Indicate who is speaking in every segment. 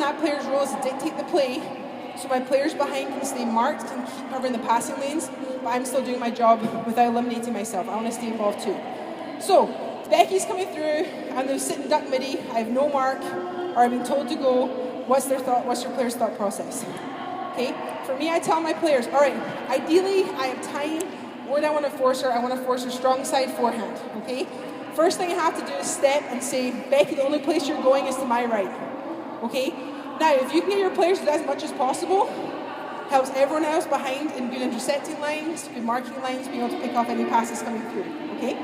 Speaker 1: that player's role is to dictate the play, so my players behind can stay marked, can keep covering the passing lanes, but I'm still doing my job without eliminating myself. I want to stay involved too. So, Becky's coming through, and they're sitting duck midi, I have no mark, or I've been told to go. What's your player's thought process? Okay, for me, I tell my players, all right, ideally, I have time. What do I want to force her? I want to force her strong side forehand, okay? First thing I have to do is step and say, Becky, the only place you're going is to my right, okay? Now, if you can get your players to do as much as possible, helps everyone else behind in good intercepting lines, good marking lines, being able to pick off any passes coming through, okay?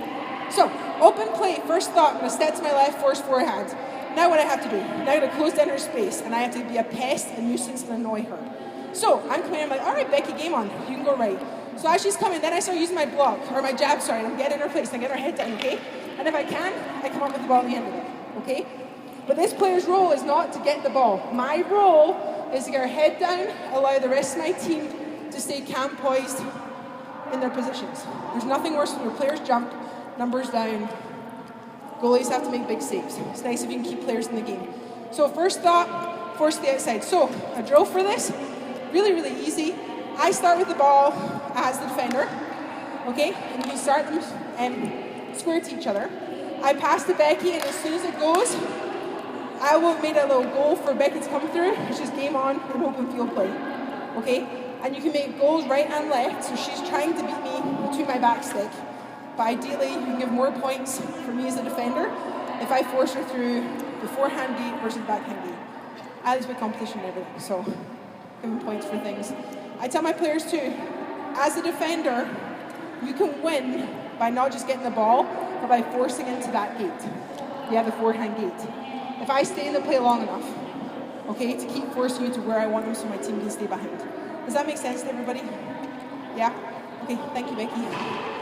Speaker 1: So, open play, first thought, I'm going to step to my left, force forehand. Now what I have to do, now I'm going to close down her space, and I have to be a pest, a nuisance, and annoy her. So, I'm coming in, I'm like, all right, Becky, game on, you can go right. So as she's coming, then I start using my block, or my jab, sorry, and I'm getting in her place, and I get her head down, okay? And if I can, I come up with the ball at the end of it, okay? But this player's role is not to get the ball. My role is to get her head down, allow the rest of my team to stay calm, poised in their positions. There's nothing worse when your players jump, numbers down, goalies have to make big saves. It's nice if you can keep players in the game. So first thought, force to the outside. So a drill for this, really, really easy. I start with the ball as the defender, okay? And you start them square to each other. I pass to Becky, and as soon as it goes, I will have made a little goal for Becky to come through, which is game on in open field play, okay? And you can make goals right and left, so she's trying to beat me between my back stick. But ideally, you can give more points for me as a defender if I force her through the forehand gate versus backhand gate. I like to put competition and everything, so give them points for things. I tell my players too, as a defender, you can win by not just getting the ball, but by forcing into that gate. Yeah, the forehand gate. If I stay in the play long enough, okay, to keep forcing you to where I want them so my team can stay behind. Does that make sense to everybody? Yeah? Okay, thank you, Becky.